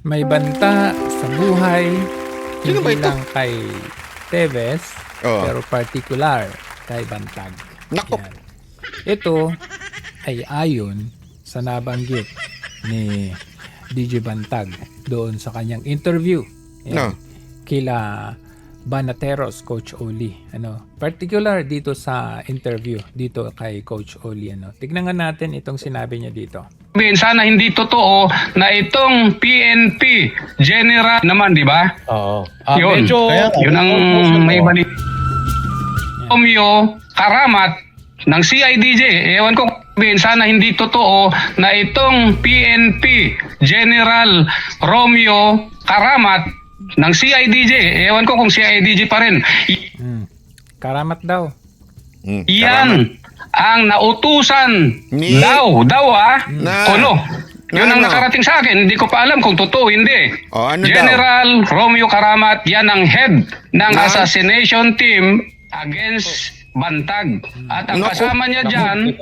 May banta sa buhay, Sino ba hindi ito? lang kay Teves, Oo. pero particular kay Bantag. Nako. Yan. Ito ay ayon sa nabanggit ni DJ Bantag doon sa kanyang interview. No. Kila Banateros, Coach Oli. Particular dito sa interview dito kay Coach Oli. Tignan nga natin itong sinabi niya dito. Sana hindi totoo na itong PNP General naman, di ba? Oo. Yun. Yun ang may balik. Romeo Karamat ng CIDJ. Ewan ko, sana hindi totoo na itong PNP General Romeo Karamat ng CIDJ. Ewan ko kung CIDJ pa rin. Karamat daw. Karamat. Yan ang nautusan Ni- daw Na- Kuno. Yun ang ano? nakarating sa akin. Hindi ko pa alam kung totoo hindi. O, ano daw? General Romeo Karamat, yan ang head ng Na- assassination team against Bantag. At ang Naku. kasama niya dyan,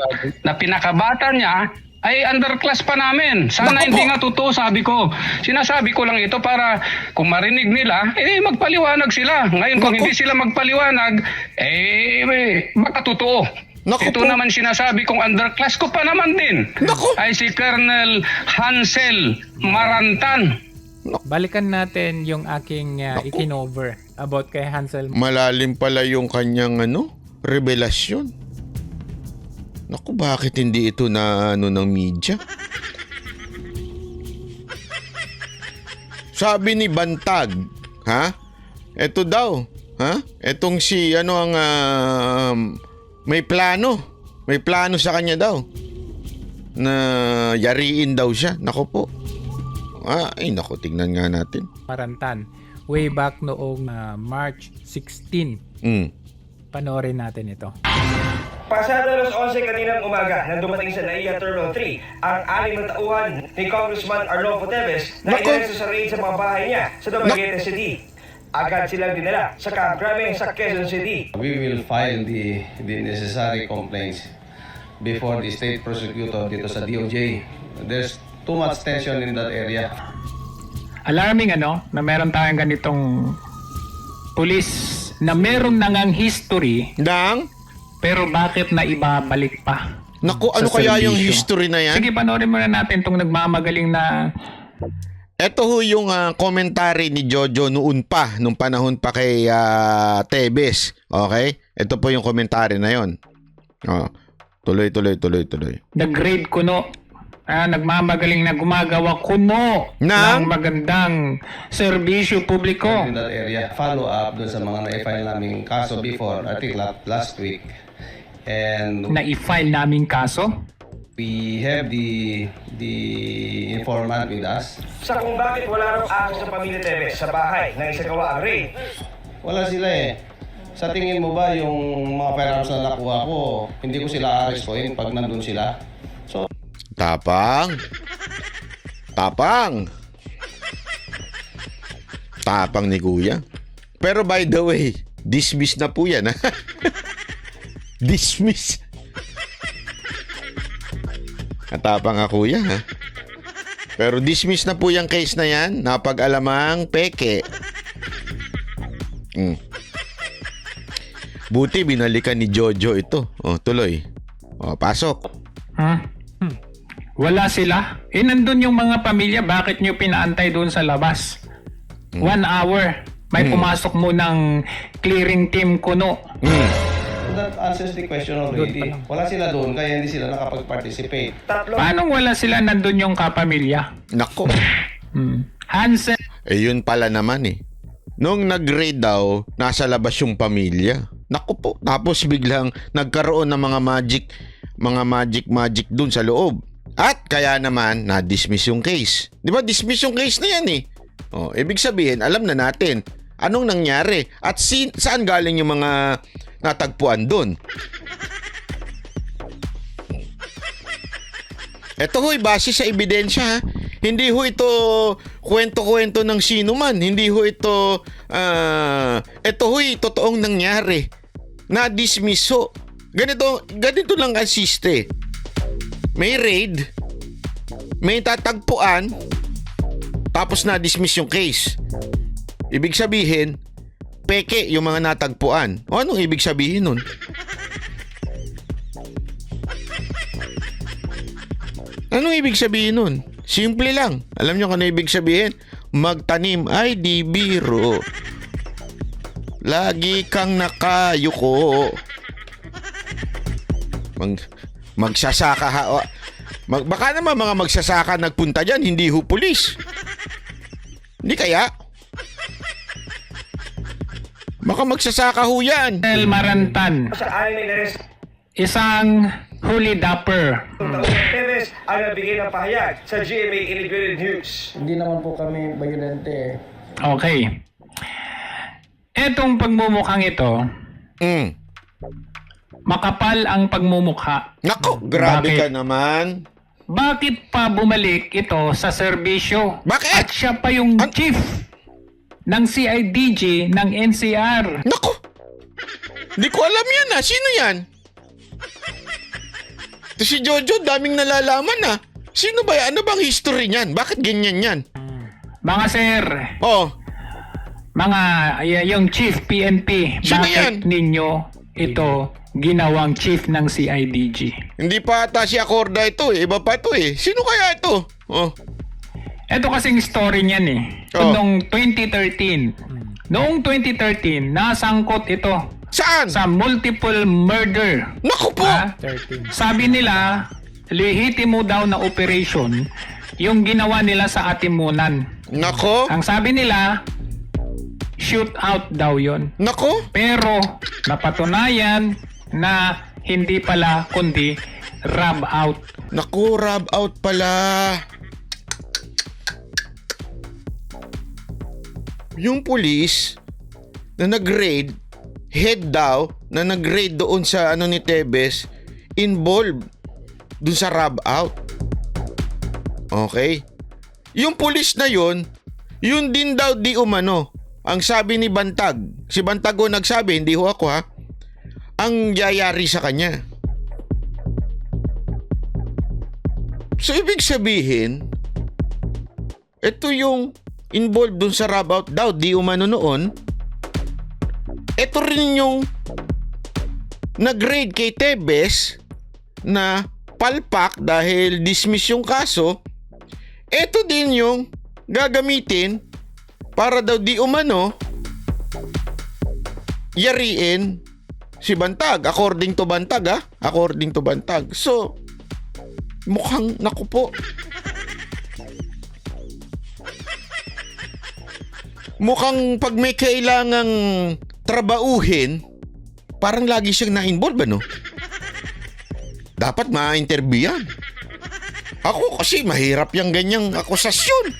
na pinakabata niya, ay underclass pa namin. Sana Naku hindi po. nga totoo, sabi ko. Sinasabi ko lang ito para kung marinig nila, magpaliwanag sila. Ngayon kung Naku. hindi sila magpaliwanag, baka totoo. Naku Ito po. naman sinasabi kong underclass ko pa naman din. Naku. Ay si Colonel Hansel Marantan. Balikan natin yung aking Naku. ikinover about kay Hansel. Malalim pala yung kanyang revelasyon. Naku, bakit hindi ito na ng media? Sabi ni Bantag, ha? Ito daw, ha? Etong si ang may plano. May plano sa kanya daw. Na yariin daw siya. Naku po. Naku, tignan nga natin. Marantan way back noong March 16. Panoorin natin ito. Pasado alas 11 kaninang umaga nang dumating sa NAIA Terminal 3 ang 6 na tauhan ni Congressman Arnolfo Teves na Naku! inaresto sa raid sa mga bahay niya sa Dumaguete City. Agad silang dinala sa Camp Crame sa Quezon City. We will file the necessary complaints before the state prosecutor dito sa DOJ. There's too much tension in that area. Alarming na meron tayong ganitong police na meron nangang history Dang? pero bakit na ibabalik pa? Naku, Sa ano kaya yung serbisyo? history na yan? Sige, panoorin muna natin itong nagmamagaling na Ito ho yung commentary ni Jojo noon pa, nung panahon pa kay Tebes. Okay? Ito po yung commentary na yon. Tuloy. nag-grade kuno. Nagmamagaling na gumagawa kuno Ng? ng magandang serbisyo publiko. In that area, follow up dun sa mga na-file naming kaso before, I think last week. And Na i-file naming kaso. we have the informant with us. Sa kung bakit wala raw akong sa pamilya Teves sa bahay nang isagawa ang raid. Wala sila Sa tingin mo ba yung mga firearms na nakuha ko, hindi ko sila arestuin pag nandun sila? So, Tapang. Tapang ni Kuya. Pero by the way, dismiss na po yan. Dismiss. Katapang nga Kuya, ha? Pero dismiss na po yung case na yan. Napag-alamang peke. Buti binalikan ni Jojo ito. Tuloy. Pasok. Wala sila. Nandun yung mga pamilya, bakit nyo pinaantay doon sa labas? 1 hour. May pumasok mo ng clearing team kuno. that answers the question already. Wala sila doon, kaya hindi sila nakapag-participate. Paano wala sila nandun yung kapamilya? Nako. Hansen, Yun pala naman Nung nag-raid daw, nasa labas yung pamilya. Naku po. Tapos biglang nagkaroon ng mga magic dun sa loob. At kaya naman, na-dismiss yung case. Di ba, dismiss yung case na yan ibig sabihin, alam na natin anong nangyari at saan galing yung mga natagpuan dun. Ito ho'y base sa ebidensya ha. Hindi ho ito kwento-kwento ng sino man. Hindi ho ito ito ho'y totoong nangyari. Na-dismiss ho. Ganito lang asiste. May raid, may tatagpuan, Tapos na-dismiss yung case. Ibig sabihin, peke yung mga natagpuan. O anong ibig sabihin nun? Anong ibig sabihin nun? Simple lang. Alam nyo kung ano ibig sabihin? Magtanim ay di biro. Lagi kang nakayuko. Magsasaka ha. Baka naman mga magsasaka nagpunta dyan, hindi ho pulis. Hindi kaya? Baka magsasaka ho yan. Hansel Marantan, Sa anim na arrest isang huli dapper. ng Teves ang nagbigay ng pahayag sa GMA Integrated News. Hindi naman po kami bayolente. Okay. Etong pagmumukhang ito, makapal ang pagmumukha. Nako, grabe Bakit? ka naman. Bakit pa bumalik ito sa serbisyo? Bakit? At siya pa yung chief ng CIDG ng NCR. Nako, hindi ko alam yan ah. Sino yan? Ito si Jojo, daming nalalaman ah. Sino ba yan? Ano bang history niyan? Bakit ganyan yan? Mga sir, Oh, yung chief PNP, Sino bakit yan? ninyo ito ginawang chief ng CIDG? hindi pa ata si Acorda ito eh. Iba pa ito eh. Sino kaya ito? Oh, Ito kasing story niyan eh. Oh. Noong 2013. Noong 2013, nasangkot ito saan? sa multiple murder. Naku po! Ha? 13. Sabi nila, lehitimo daw na operation yung ginawa nila sa Atimunan. Nako? Ang sabi nila, shoot out daw yon. Nako? Pero napatunayan na hindi pala kundi rob out. Naku, rub out pala. Yung police na nag-raid, head daw, na nag-raid doon sa ano ni Tebes, involved doon sa rub out. Okay? Yung police na yun din daw di umano. Ang sabi ni Bantag, si Bantag ho nagsabi, hindi ho ako ha, ang yayari sa kanya. So, ibig sabihin, ito yung involved dun sa rub out daw, di umano noon. Ito rin yung nag-raid kay Tebes na palpak dahil dismiss yung kaso. Ito din yung gagamitin para daw di umano yariin si Bantag. According to Bantag ha? According to Bantag. So, mukhang naku po. Mukhang pag may kailangang trabauhin, parang lagi siyang na-involve, ano? Dapat ma-interview yan. Ako kasi mahirap yung ganyang akusasyon.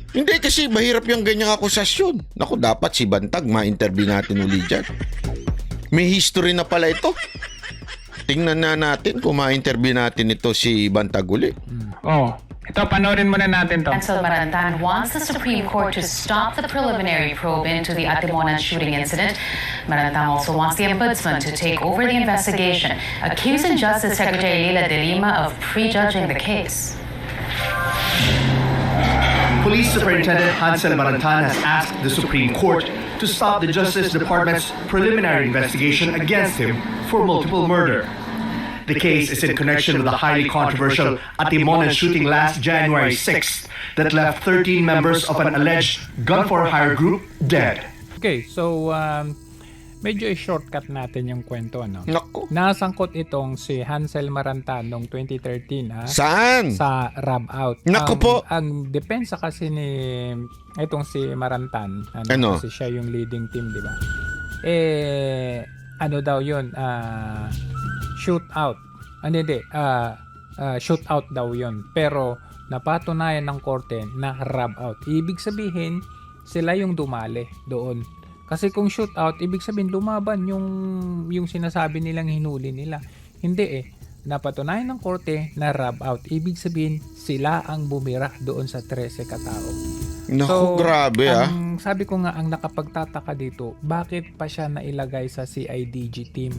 Hindi kasi mahirap yung ganyang akusasyon. Naku, dapat si Bantag ma-interview natin uli dyan. May history na pala ito. Tingnan na natin kung ma-interview natin ito si Bantag uli. Oh, ito panoorin muna natin to. Hansel Marantan wants the Supreme Court to stop the preliminary probe into the Atimonan shooting incident. Marantan also wants the Ombudsman to take over the investigation, accusing Justice Secretary Leila de Lima of prejudging the case. Police Superintendent Hansel Marantan has asked the Supreme Court to stop the Justice Department's preliminary investigation against him for multiple murder. The case is in connection with the highly controversial Atimonan shooting last January 6th that left 13 members of an alleged gun-for-hire group dead. Okay, so medyo i-shortcut natin yung kwento, no? Naku. Nasangkot itong si Hansel Marantan noong 2013, ha? Saan? Sa rub out. Naku po. Ang depensa kasi ni itong si Marantan, Ano? kasi siya yung leading team, di ba? Ano daw yun? Shoot out. Shoot out daw yun. Pero napatunayan ng korte na rub out. Ibig sabihin, sila yung dumali doon. Kasi kung shoot out, ibig sabihin lumaban yung sinasabi nilang hinuli nila. Hindi eh. Napatunayan ng korte na rub out. Ibig sabihin, sila ang bumira doon sa 13 katao. Naku, grabe ah. Ang sabi ko nga, ang nakapagtataka dito, bakit pa siya nailagay sa CIDG team?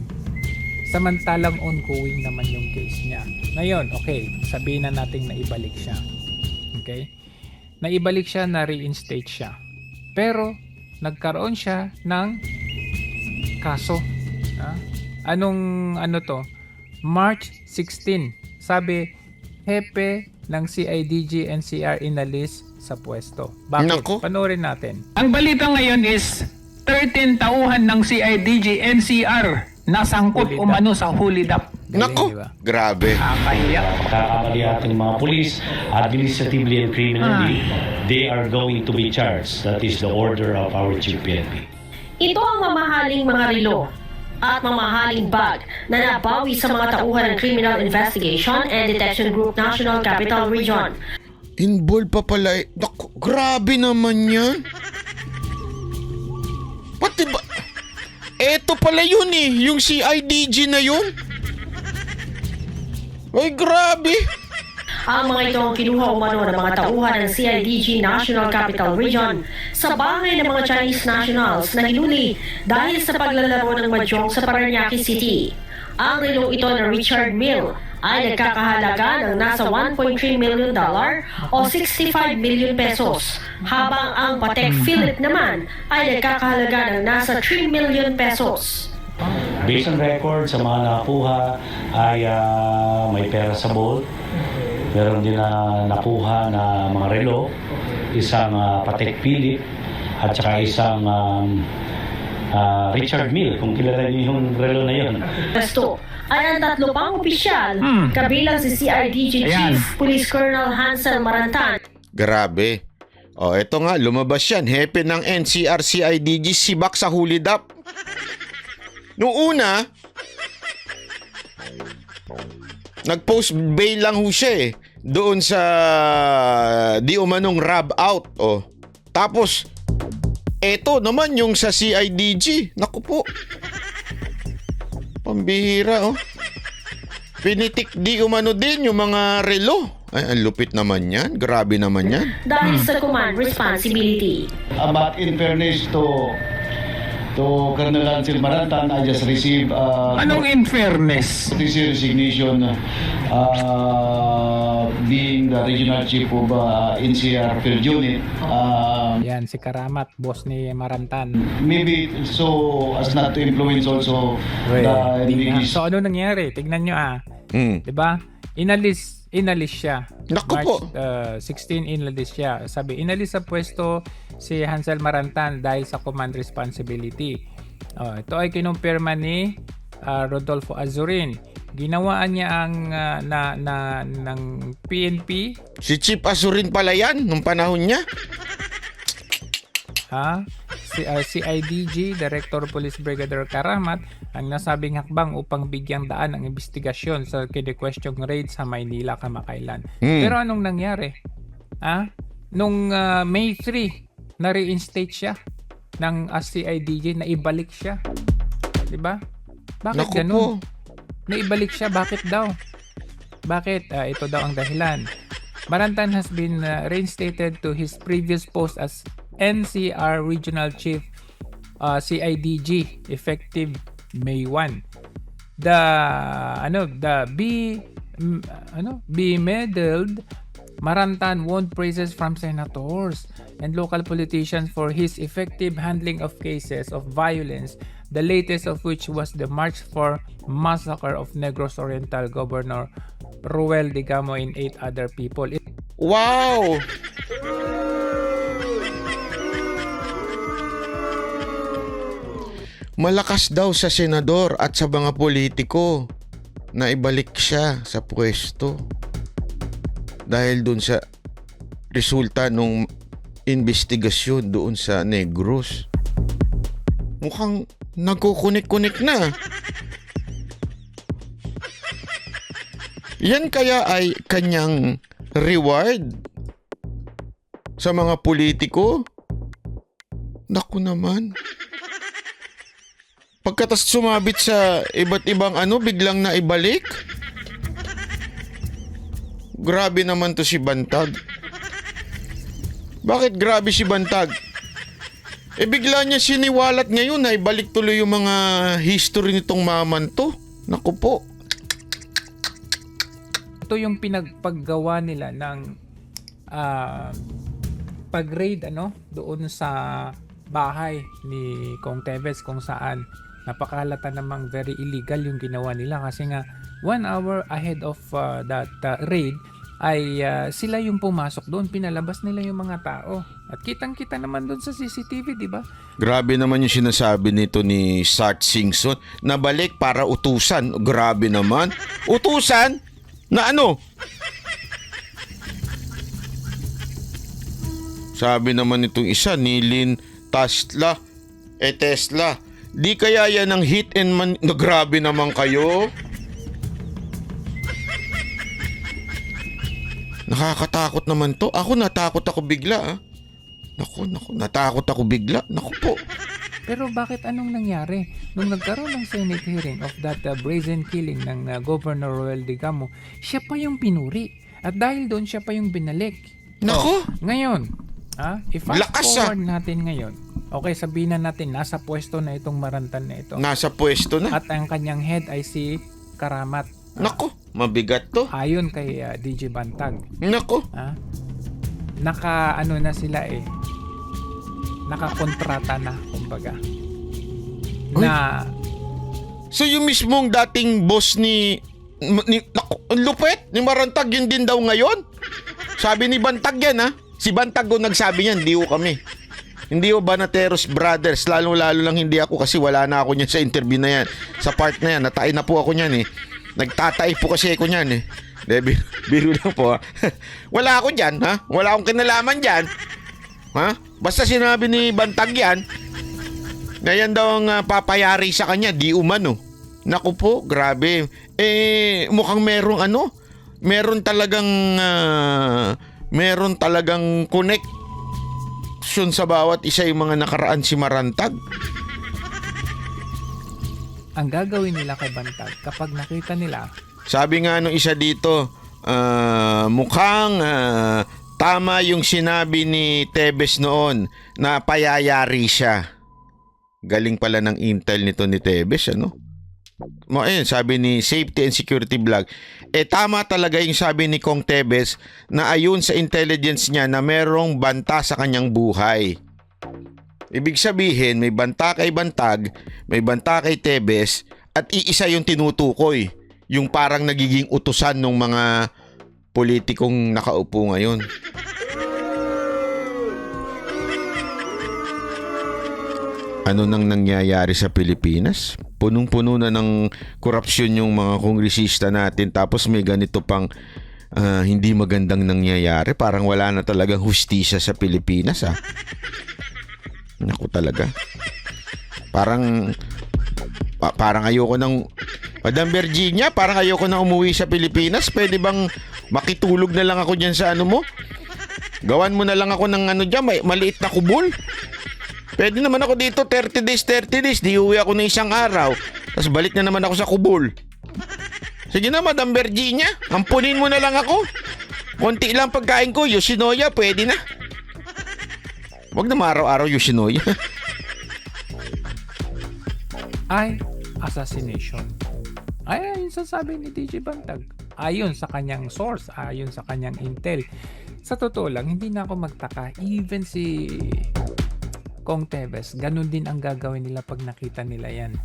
Samantalang ongoing naman yung case niya. Ngayon, okay, sabihin na nating naibalik siya. Okay? naibalik siya, na reinstate siya. Pero nagkaroon siya ng kaso. Anong to? March 16. Sabi, hepe ng CIDG NCR inalis sa pwesto. Bakit? Nako. Panoorin natin. Ang balita ngayon is 13 tauhan ng CIDG NCR nasangkot Hulidap. umano sa hulidap. Galing, Nako, di ba? grabe. Kaya Pagkakamali ating mga pulis, administratively and criminally, they are going to be charged. That is the order of our Chief PNP. Ito ang mamahaling mga relo at mamahaling bag na nabawi sa mga tauhan ng Criminal Investigation and Detection Group National Capital Region. Involved pa pala. Naku, grabe naman yan. Pati ba? Eto pala yun yung CIDG na yun. Ay, grabe. Ang mga ito ang kinuha umano ng mga tauhan ng CIDG National Capital Region sa bahay ng mga Chinese nationals na hinuli dahil sa paglalaro ng mahjong sa Parañaque City. Ang relong ito na Richard Mille ay nagkakahalaga ng nasa $1.3 million o 65 million pesos, habang ang Patek Philippe naman ay nagkakahalaga ng nasa 3 million pesos. Based on record, sa mga nakuha ay may pera sa vault. Meron din na nakuha na mga relo, isang Patek Philippe at saka isang Richard Mille, kung kilala niyo yung relo na yun. Resto ay ang tatlo pang opisyal, kabilang si CIDG Ayan. Chief Police Colonel Hansel Marantan. Grabe. O, eto nga, lumabas yan. Hepe ng NCR CIDG sibak sa hulidap. Noong una, nag-post bail lang ho siya doon sa di umanong rob out. O. Tapos, eto naman yung sa CIDG. Naku po. Pambihira, Pinitik di umano din yung mga relo. Ay, ang lupit naman yan. Grabe naman yan. Dahil sa command responsibility. But in fairness to Colonel Hansel Marantan, I just received anong in fairness? resignation being the regional chief of NCR Field Unit. Yan, si Karamat, boss ni Marantan. Maybe so as not to influence also the investigation. So ano nangyari? Tignan nyo Diba? Inalis siya. Naku March po. 16 inalis siya. Sabi, inalis sa pwesto si Hansel Marantan dahil sa command responsibility. Ito ay kinumpirma ni Rodolfo Azurin. Ginawaan niya ang ng PNP. Si Chief Azurin pala yan nung panahon niya. Si CIDG Director Police Brigadier Karamat ang nasabing hakbang upang bigyang daan ang investigasyon sa kini-question raid sa Maynila kamakailan. Pero anong nangyari? Nung May 3, na-reinstate siya ng CIDG, na ibalik siya. 'Di ba? Bakit Naku ganun? po. Naibalik siya, bakit daw? Bakit? Ito daw ang dahilan. Marantan has been reinstated to his previous post as NCR Regional Chief CIDG effective May 1. The medaled Marantan won praises from senators and local politicians for his effective handling of cases of violence, the latest of which was the March 4 massacre of Negros Oriental Governor Ruel Digamo and 8 other people. Wow! Malakas daw sa senador at sa mga politiko na ibalik siya sa pwesto dahil dun sa resulta nung investigasyon doon sa Negros. Mukhang nagkukunik-kunik na. Yan kaya ay kanyang reward sa mga politiko? Naku naman. Pagkatas sumabit sa iba't ibang biglang naibalik? Grabe naman to si Bantag. Bakit grabe si Bantag? Bigla niya siniwalat ngayon na ibalik tuloy yung mga history nitong maman to. Naku po. Ito yung pinagpaggawa nila ng pag-raid doon sa bahay ni Kong Teves kung saan napakalata namang very illegal yung ginawa nila kasi nga 1 hour ahead of that raid ay sila yung pumasok doon, pinalabas nila yung mga tao at kitang-kita naman doon sa CCTV, di ba? Grabe naman yung sinasabi nito ni Sart Singson na balik para utusan. Grabe naman. Utusan? Na ano? Sabi naman itong isa, Nilin Tesla. Tesla. Di kaya yan ang hit and man... Na grabe naman kayo. Nakakatakot naman to. Ako natakot ako bigla. Naku, natakot ako bigla. Naku po. Pero bakit anong nangyari? Nung nagkaroon ng Senate hearing of that brazen killing ng Governor Roel Digamo, siya pa yung pinuri. At dahil doon, siya pa yung binalik. Naku! Ngayon, i-fast Lakas, forward natin ngayon. Okay, sabihin na natin, nasa pwesto na itong Marantan na ito. Nasa pwesto na. At ang kanyang head ay si Karamat. Naku, mabigat to. Ayon kay DJ Bantag. Naku. Na sila nakakontrata na, kumbaga. Uy. Na So yung mismong dating boss ni naku, ang lupit ni Marantag yun din daw ngayon. Sabi ni Bantag yan Si Bantag ang nagsabi niyan, hindi ko kami. Hindi ko Banateros Brothers, lalo lang hindi ako kasi wala na ako niyan sa interview na yan. Sa part na yan, natay na po ako niyan Nagtatay po kasi ako niyan biro lang po Wala ako dyan Wala akong kinalaman dyan Basta sinabi ni Bantag yan na yan daw ang papayari sa kanya, di umano. Naku po, grabe. Mukhang meron talagang connection sa bawat isa yung mga nakaraan si Marantag. ang gagawin nila kay Bantag kapag nakita nila, sabi nga nung isa dito, mukhang tama yung sinabi ni Tebes noon na payayari siya. Galing pala ng intel nito ni Tebes, Ayun, sabi ni Safety and Security Blog. Tama talaga yung sabi ni Kong Tebes na ayon sa intelligence niya na merong banta sa kanyang buhay. Ibig sabihin, may banta kay Bantag, may banta kay Tebes, at iisa yung tinutukoy. Yung parang nagiging utusan ng mga politikong nakaupo ngayon. Ano nang nangyayari sa Pilipinas? Punong-puno na ng korupsyon yung mga kongresista natin, tapos may ganito pang hindi magandang nangyayari. Parang wala na talagang hustisya sa Pilipinas Naku talaga. Parang ayoko ng Madam Virginia, parang ayoko na umuwi sa Pilipinas. Pwede bang makitulog na lang ako dyan sa mo? Gawan mo na lang ako ng dyan, maliit na kubol. Pwede naman ako dito 30 days, di uwi ako ng isang araw. Tapos balik na naman ako sa kubol. Sige na, Madam Virginia, ampunin mo na lang ako. Konti lang pagkain ko, Yoshinoya, pwede na. Huwag na araw-araw Yoshinoya. ay assassination. Ayon sa sabi ni DJ Bantag. Ayon sa kanyang source, ayon sa kanyang intel. Sa totoo lang, hindi na ako magtaka. Even si Kong Tebes, ganun din ang gagawin nila pag nakita nila yan.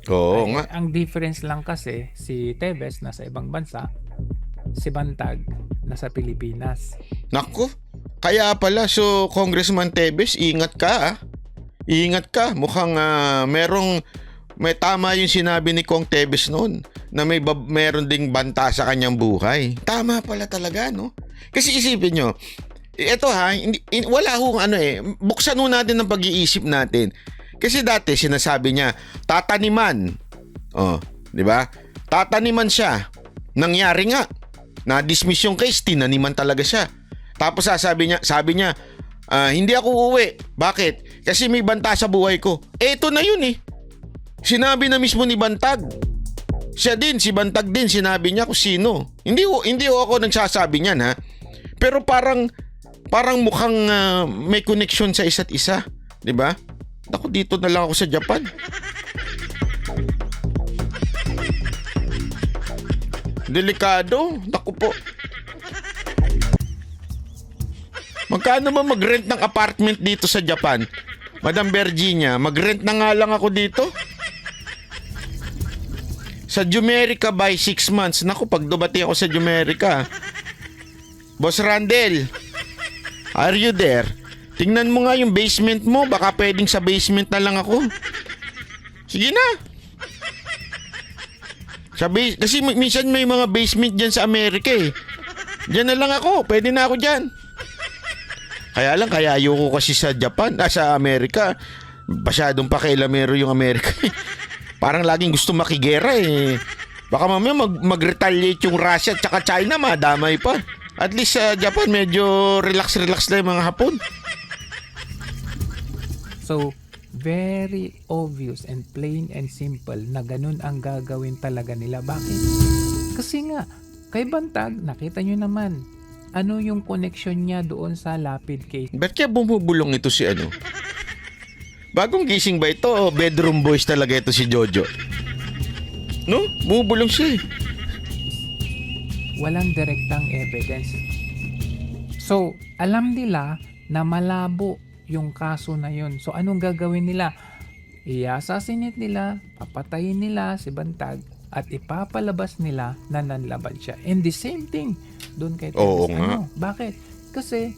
Oo nga. Ang difference lang kasi, si Tebes nasa ibang bansa, si Bantag nasa Pilipinas. Naku, kaya pala, so Congressman Tebes, ingat ka Ingat ka, mukhang may tama yung sinabi ni Kong Tebes noon na meron ding banta sa kanyang buhay. Tama pala talaga, Kasi isipin nyo, ito wala buksan ho natin ang pag-iisip natin. Kasi dati sinasabi niya, tataniman. Di ba? Tataniman siya. Nangyari nga. Na-dismiss yung case, tinaniman talaga siya. Tapos sabi niya, hindi ako uuwi. Bakit? Kasi may banta sa buhay ko. Ito na yun Sinabi na mismo ni Bantag. Si Bantag din, sinabi niya kung sino. Hindi ako nagsasabi niyan Pero parang mukhang may connection sa isa't isa. Di ba? Ako dito na lang ako sa Japan. Delikado. Naku po. Magkano ba mag-rent ng apartment dito sa Japan? Madam Virginia, mag-rent na nga lang ako dito. Sa Jumerica by 6 months. Naku, pag dumati ako sa Jumerica. Boss Randel, are you there? Tingnan mo nga yung basement mo. Baka pwedeng sa basement na lang ako. Sige na. Kasi minsan may mga basement dyan sa Amerika eh. Diyan na lang ako. Pwede na ako dyan. Kaya lang, kaya ayoko kasi sa Japan, sa Amerika. Masyadong pakialamero yung Amerika. Parang laging gusto makigera eh. Baka mamaya mag-retaliate yung Russia at saka China, madamay pa. At least sa Japan, medyo relax-relax na yung mga Hapon. So, very obvious and plain and simple na ganun ang gagawin talaga nila. Bakit? Kasi nga, kay Bantag, nakita nyo naman, ano yung connection niya doon sa Lapid case. Ba't kaya bumubulong ito si ano? Bagong gising ba ito o bedroom boys talaga ito si Jojo? No? Bumubulong siya eh. Walang direktang evidence. So, alam nila na malabo yung kaso na yun. So, anong gagawin nila? I-assassinate nila, papatayin nila si Bantag, at ipapalabas nila na nanlaban siya. And the same thing doon kay Tebes. Oo nga. Bakit? Kasi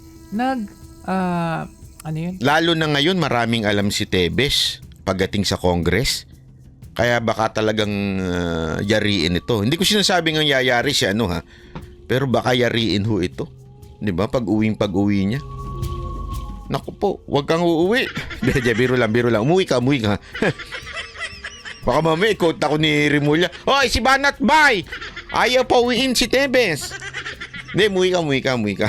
ano yun? Lalo na ngayon maraming alam si Tebes pagdating sa Congress. Kaya baka talagang yariin ito. Hindi ko sinasabing ang yayari siya ano ha. Pero baka yariin ho ito. 'Di ba? Pag-uwi niya. Naku po, wag kang uuwi. Biro lang. Umuwi ka. Baka mamaya quote ako ni Rimulya. Hoy, si Banat Bay! Ayaw pa uwiin si Tebes. Hindi, umuwi ka.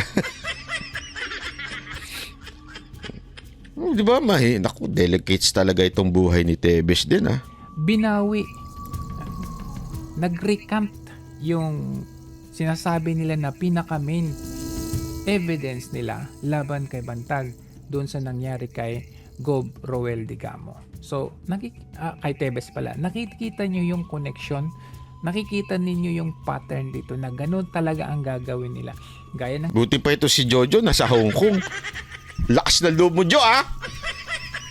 Di ba, naku, delicates talaga itong buhay ni Tebes din, ha? Binawi. Nag-recant yung sinasabi nila na pinaka-main evidence nila laban kay Bantag doon sa nangyari kay Gob Roel Digamo. So, kay Tebes pala, nakikita nyo yung connection, nakikita ninyo yung pattern dito na ganun talaga ang gagawin nila. Gaya ng... Buti pa ito si Jojo, nasa Hong Kong. Lakas na loob mo, Jo, ha?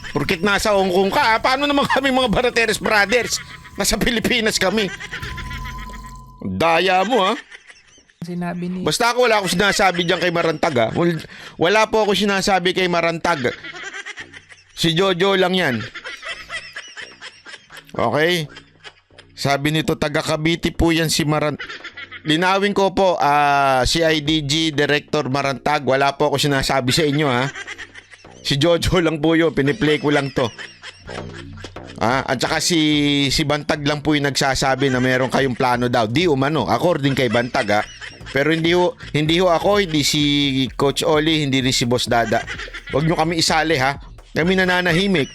Porkit nasa Hong Kong ka, ha? Paano naman kami mga Barateres Brothers? Nasa Pilipinas kami. Daya mo, ha? Sinabi ni... Basta ako, wala akong sinasabi dyan kay Marantag, ha? Wala po ako sinasabi kay Marantag. Si Jojo lang yan. Okay? Sabi nito, taga Cavite po yan si Marantag. Linawin ko po, CIDG Director Marantag, wala po ako sinasabi sa inyo, ha? Si Jojo lang po yun, piniplay ko lang to. At saka si Bantag lang po yung nagsasabi na meron kayong plano daw. Di umano, according kay Bantag, ha? Pero hindi ho ako, hindi si Coach Oli, hindi rin si Boss Dada. Huwag nyo kami isali, ha? Kami nananahimik.